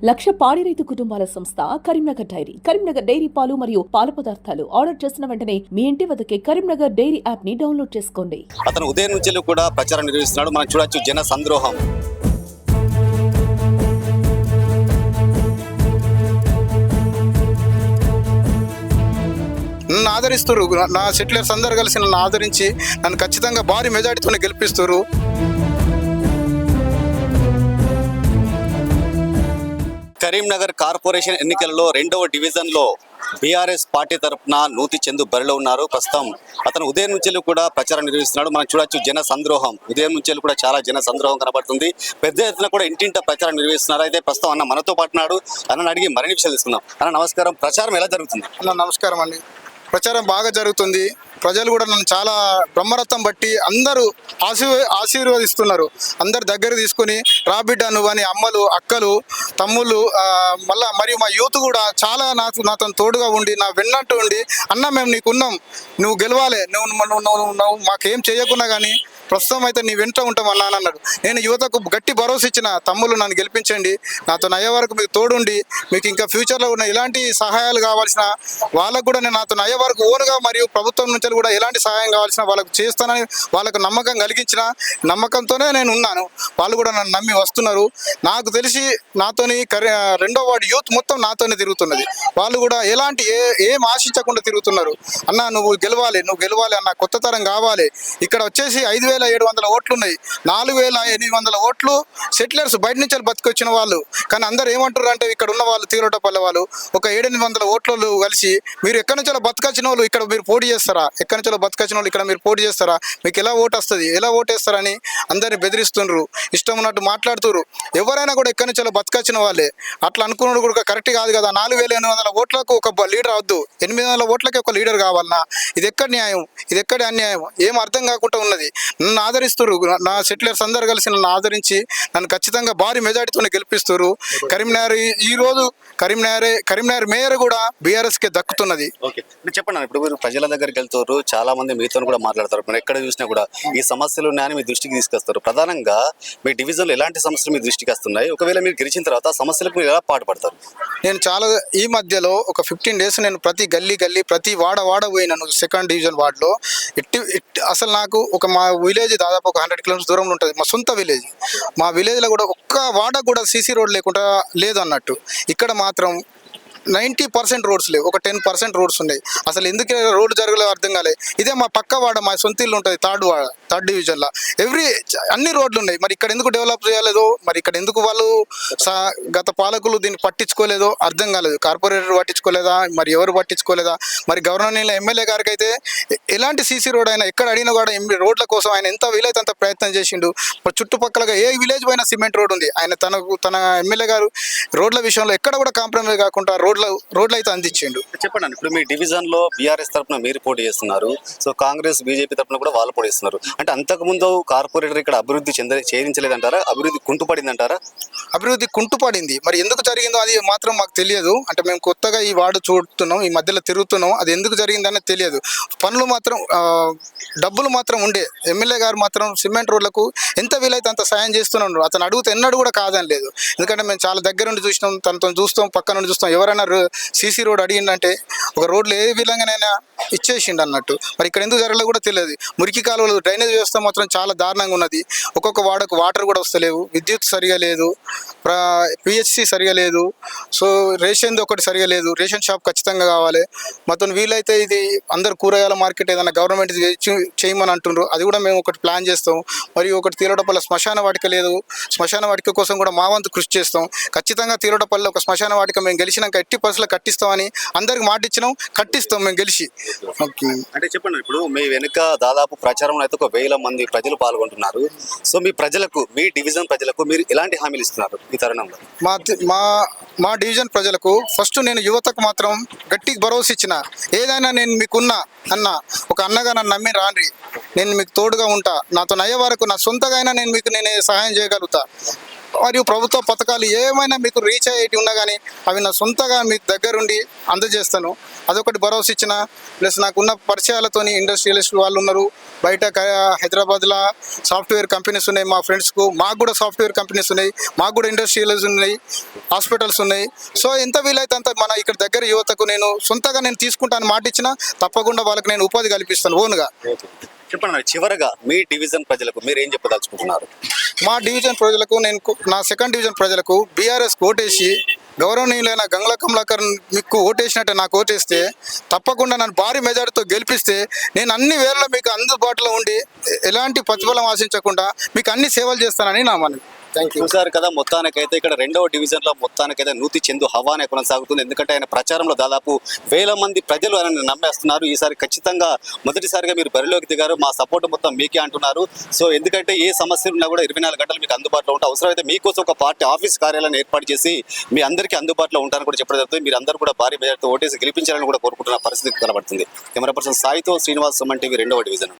లక్ష పాడి రైతు కుటుంబాల సంస్థ కరీంనగర్ డైరీ. కరీంనగర్ డైరీ పాలు మరియు పాల పదార్థాలు ఆర్డర్ చేసిన వెంటనే మీ ఇంటి వద్దకే కరీంనగర్ డైరీ యాప్ ని డౌన్లోడ్ చేసుకోండి. అతను ఉదయం నుంచి కూడా ప్రచారం నిర్వహిస్తున్నాడు. మనం చూడొచ్చు జన సంద్రోహం. నన్ను ఆదరిస్తారు. నా సెటిలర్స్ అందరు కలిసి నన్ను ఆదరించి నన్ను ఖచ్చితంగా భారీ మెజారిటీతో గెలిపిస్తారు. కరీంనగర్ కార్పొరేషన్ ఎన్నికలలో 2వ డివిజన్లో బీఆర్ఎస్ పార్టీ తరఫున నూతి చందు బరిలో ఉన్నారు. ప్రస్తుతం అతను ఉదయం నుంచి కూడా ప్రచారం నిర్వహిస్తున్నాడు. మనం చూడొచ్చు జన సంద్రోహం. ఉదయం నుంచి కూడా చాలా జన సంద్రోహం కనబడుతుంది. పెద్ద ఎత్తున కూడా ఇంటింట ప్రచారం నిర్వహిస్తున్నారు. అయితే ప్రస్తుతం అన్న మనతో పాటున్నాడు. అన్న అడిగి మరిన్ని విషయాలు తీసుకుందాం. అన్న నమస్కారం. ప్రచారం ఎలా జరుగుతుంది? అన్న నమస్కారం అండి. ప్రచారం బాగా జరుగుతుంది. ప్రజలు కూడా నన్ను చాలా బ్రహ్మరథం బట్టి అందరూ ఆశీర్వదిస్తున్నారు. అందరు దగ్గర తీసుకుని రాబిడ్డ నువ్వు అని అమ్మలు, అక్కలు, తమ్ముళ్ళు, మళ్ళీ మరియు మా యూత్ కూడా చాలా నాతో తోడుగా ఉండి నా వెన్నట్టు ఉండి అన్న మేము నీకున్నాం, నువ్వు గెలవాలి, నువ్వు మాకేం చేయకున్నా కానీ ప్రస్తుతం అయితే నీ వెంట ఉంటాం అన్నా అన్నాడు. నేను యువతకు గట్టి భరోసా ఇచ్చిన, తమ్ముళ్ళు నన్ను గెలిపించండి, నాతో అయ్యే వరకు మీకు తోడుండి మీకు ఇంకా ఫ్యూచర్లో ఉన్న ఎలాంటి సహాయాలు కావాల్సిన వాళ్ళకు కూడా నేను నాతో అయ్యే వరకు ఓనుగా మరియు ప్రభుత్వం నుంచి కూడా ఎలాంటి సహాయం కావాల్సిన వాళ్ళకు చేస్తానని వాళ్ళకు నమ్మకం కలిగించిన నమ్మకంతోనే నేను ఉన్నాను. వాళ్ళు కూడా నన్ను నమ్మి వస్తున్నారు. నాకు తెలిసి నాతోని 2వ వార్డు యూత్ మొత్తం నాతోనే తిరుగుతున్నది. వాళ్ళు కూడా ఎలాంటి ఏం ఆశించకుండా తిరుగుతున్నారు. అన్న నువ్వు గెలవాలి అన్న, కొత్త తరం కావాలి. ఇక్కడ వచ్చేసి 5,700 ఓట్లు ఉన్నాయి. 4,800 ఓట్లు సెటిలర్స్ బయట నుంచి బతికొచ్చిన వాళ్ళు. కానీ అందరు ఏమంటారు అంటే ఇక్కడ ఉన్న వాళ్ళు తీరోటపల్లె వాళ్ళు ఒక 700-800 ఓట్లు కలిసి మీరు ఎక్కడి నుంచో బతికొచ్చిన వాళ్ళు ఇక్కడ మీరు పోటీ చేస్తారా, ఎక్కడి నుంచో బతికొచ్చిన వాళ్ళు ఇక్కడ మీరు పోటీ చేస్తారా, మీకు ఎలా ఓటు వస్తుంది, ఎలా ఓటేస్తారని అందరిని బెదిరిస్తుండ్రు. ఇష్టం ఉన్నట్టు మాట్లాడుతున్నారు. ఎవరైనా కూడా ఎక్కడి నుంచో బతికొచ్చిన వాళ్ళే. అట్లా అనుకున్నాడు కూడా కరెక్ట్ కాదు కదా. 4,800 ఓట్లకు ఒక లీడర్ అవద్దు, 800 ఓట్లకి ఒక లీడర్ కావాలన్నా ఇది ఎక్కడ న్యాయం, ఇది ఎక్కడ అన్యాయం, ఏం అర్థం కాకుండా ఉన్నది. నన్ను ఆదరిస్తారు. నా సెటిలర్స్ అందరు కలిసి నన్ను ఆదరించి నన్ను ఖచ్చితంగా భారీ మెజారిటీతో గెలిపిస్తారు. కరీంనగర్ ఈరోజు కరీంనగర్ మేయర్ కూడా బీఆర్ఎస్కి దక్కుతున్నది. ఓకే, చెప్పండి. ఇప్పుడు మీరు ప్రజల దగ్గరికి వెళ్తారు, చాలా మంది మీతో కూడా మాట్లాడతారు. మీరు ఎక్కడ చూసినా కూడా ఈ సమస్యలు ఉన్నాయని మీ దృష్టికి తీసుకొస్తారు. ప్రధానంగా మీ డివిజన్లో ఎలాంటి సమస్యలు మీ దృష్టికి వస్తున్నాయి? ఒకవేళ మీరు గెలిచిన తర్వాత ఆ సమస్యలకు మీరు ఎలా పాటుపడతారు? నేను చాలా ఈ మధ్యలో ఒక 15 డేస్ నేను ప్రతి గల్లీ ప్రతి వాడ పోయినాను. 2nd డివిజన్ వార్డులో అసలు నాకు మా విలేజ్ దాదాపు ఒక 100 కిలోమీటర్స్ దూరంలో ఉంటుంది. మా సొంత విలేజ్. మా విలేజ్లో కూడా ఒక్క వాడ కూడా సీసీ రోడ్ లేకుండా లేదు అన్నట్టు. ఇక్కడ మాత్రం 90% రోడ్స్ లేవు, ఒక 10% రోడ్స్ ఉన్నాయి. అసలు ఎందుకు రోడ్డు జరగలేవు అర్థం కాలే. ఇదే మా పక్క వాడ, మా సొంత ఇల్లు ఉంటుంది 3rd డివిజన్లో. అన్ని రోడ్లు ఉన్నాయి. మరి ఇక్కడ ఎందుకు డెవలప్ చేయలేదో, మరి ఇక్కడ ఎందుకు వాళ్ళు గత పాలకులు దీన్ని పట్టించుకోలేదో అర్థం కాలేదు. కార్పొరేటర్ పట్టించుకోలేదా, మరి ఎవరు పట్టించుకోలేదా, మరి గవర్నర్ ఎమ్మెల్యే గారికి అయితే ఎలాంటి సీసీ రోడ్ అయినా ఎక్కడ అడిగినా కూడా రోడ్ల కోసం ఆయన ఎంత వీలైతే అంత ప్రయత్నం చేసిండు. చుట్టుపక్కల ఏ విలేజ్ పైన సిమెంట్ రోడ్ ఉంది. ఆయన తన ఎమ్మెల్యే గారు రోడ్ల విషయంలో ఎక్కడ కూడా కాంప్రమైజ్ కాకుండా రోడ్లు అయితే అందించిండు. చెప్పండి. ఇప్పుడు మీ డివిజన్ లో బీఆర్ఎస్ తరఫున మీరు పోటీ చేస్తున్నారు, సో కాంగ్రెస్ బీజేపీ తరఫున కూడా వాళ్ళు పోటీ చేస్తున్నారు. అంటే అంతకుముందు కార్పొరేటర్ ఇక్కడ అభివృద్ధి చేయించలేదంటారా? అభివృద్ధి కుంటుపడిందంటారా? అభివృద్ధి కుంటుపడింది. మరి ఎందుకు జరిగిందో అది మాత్రం మాకు తెలియదు. అంటే మేము కొత్తగా ఈ వార్డు చూడుతున్నాం, ఈ మధ్యలో తిరుగుతున్నాం. అది ఎందుకు జరిగిందనే తెలియదు. పనులు మాత్రం డబ్బులు మాత్రం ఉండే. ఎమ్మెల్యే గారు మాత్రం సిమెంట్ రోడ్లకు ఎంత వీలైతే అంత సాయం చేస్తున్నాడు. అతను అడుగుతే ఎన్నడూ కూడా కాదని లేదు. ఎందుకంటే మేము చాలా దగ్గర నుండి చూసినాం, తనతో చూస్తాం, పక్క నుండి చూస్తాం. ఎవరైనా సీసీ రోడ్ అడిగిందంటే ఒక రోడ్లు ఏ విధంగానైనా ఇచ్చేసిండు అన్నట్టు. మరి ఇక్కడ ఎందుకు జరగలేదు కూడా తెలియదు. మురికి కాలువలు, డ్రైనేజ్ వ్యవస్థ మాత్రం చాలా దారుణంగా ఉన్నది. ఒక్కొక్క వాడకు వాటర్ కూడా వస్తలేవు, విద్యుత్ సరిగా లేదు, పిహెచ్సి సరిగా లేదు, సో రేషన్ ఒకటి సరిగా లేదు. రేషన్ షాప్ ఖచ్చితంగా కావాలి. మొత్తం వీలైతే ఇది అందరు కూరగాయల మార్కెట్ ఏదైనా గవర్నమెంట్ చేయమని అంటుండ్రు. అది కూడా మేము ఒకటి ప్లాన్ చేస్తాం. మరియు ఒకటి తీరోటపల్లి శ్మశాన వాటిక లేదు, శ్మశాన వాటిక కోసం కూడా మా వంతు కృషి చేస్తాం. ఖచ్చితంగా తీరోటపల్లి ఒక శ్మశాన వాటిక మేము గెలిచినాక 80% కట్టిస్తామని అందరికి మాట ఇచ్చినాం. కట్టిస్తాం మేము గెలిచి. అంటే చెప్పండి. ఇప్పుడు మీ వెనుక దాదాపు ప్రచారంలో అయితే ఒక 1000 మంది ప్రజలు పాల్గొంటున్నారు. సో మీ ప్రజలకు, మీ డివిజన్ ప్రజలకు మీరు ఎలాంటి హామీలు ఇస్తున్నారు ఈ తరుణంలో? మా డివిజన్ ప్రజలకు ఫస్ట్ నేను యువతకు మాత్రం గట్టి భరోసా ఇచ్చిన, ఏదైనా నేను మీకున్నా అన్న, ఒక అన్నగా నన్ను నమ్మి రాండ్రి, నేను మీకు తోడుగా ఉంటా, నాతో అయ్యే వరకు నా సొంతగా అయినా నేను మీకు సహాయం చేయగలుగుతా. మరియు ప్రభుత్వ పథకాలు ఏమైనా మీకు రీచ్ అయ్యేటి ఉన్నా కానీ అవి నా సొంతగా మీ దగ్గరుండి అందజేస్తాను. అదొకటి భరోసా ఇచ్చిన. ప్లస్ నాకున్న పరిచయాలతోని ఇండస్ట్రియలిస్ట్ వాళ్ళు ఉన్నారు బయట. హైదరాబాద్లో సాఫ్ట్వేర్ కంపెనీస్ ఉన్నాయి మా ఫ్రెండ్స్కు. మాకు కూడా సాఫ్ట్వేర్ కంపెనీస్ ఉన్నాయి, మాకు కూడా ఇండస్ట్రియల్స్ ఉన్నాయి, హాస్పిటల్స్ ఉన్నాయి. సో ఎంత వీలైతే అంత మన ఇక్కడ దగ్గర యువతకు నేను సొంతగా నేను తీసుకుంటాను మాట ఇచ్చిన తప్పకుండా వాళ్ళకి నేను ఉపాధి కల్పిస్తాను ఓన్గా. చెప్పండి చివరగా మీ డివిజన్ ప్రజలకు మీరు ఏం చెప్పదలుచుకుంటున్నారు? మా డివిజన్ ప్రజలకు నేను నా సెకండ్ డివిజన్ ప్రజలకు బీఆర్ఎస్ ఓటేసి గౌరవనీయులైన గంగుల కమలాకర్ మీకు ఓటేసినట్టే నాకు ఓటేస్తే తప్పకుండా నన్ను భారీ మెజార్టీతో గెలిపిస్తే నేను అన్ని వేళల్లో మీకు అందుబాటులో ఉండి ఎలాంటి ప్రతిఫలం ఆశించకుండా మీకు అన్ని సేవలు చేస్తానని నా మనవి. Thank you. చూసారు కదా, మొత్తానికైతే ఇక్కడ రెండవ డివిజన్లో మొత్తానికైతే నూతి చందు హవానే కొనసాగుతుంది. ఎందుకంటే ఆయన ప్రచారంలో దాదాపు 1000 మంది ప్రజలు ఆయన నమ్మేస్తున్నారు. ఈసారి ఖచ్చితంగా మొదటిసారిగా మీరు బరిలోకి దిగారు, మా సపోర్ట్ మొత్తం మీకే అంటున్నారు. సో ఎందుకంటే ఏ సమస్యలు ఉన్నా కూడా 24 గంటలు మీకు అందుబాటులో ఉంటాయి. అవసరమైతే మీకోసం ఒక పార్టీ ఆఫీస్ కార్యాలయాన్ని ఏర్పాటు చేసి మీ అందరికీ అందుబాటులో ఉంటారని కూడా చెప్పడం జరుగుతుంది. మీరు అందరూ కూడా భారీ మెజార్టీతో ఓటేసి గెలిపించాలని కూడా కోరుకుంటున్న పరిస్థితి కనబడుతుంది. కెమెరా పర్సన్ సాయితో శ్రీనివాస్, సుమన్ టీవీ, రెండవ డివిజన్.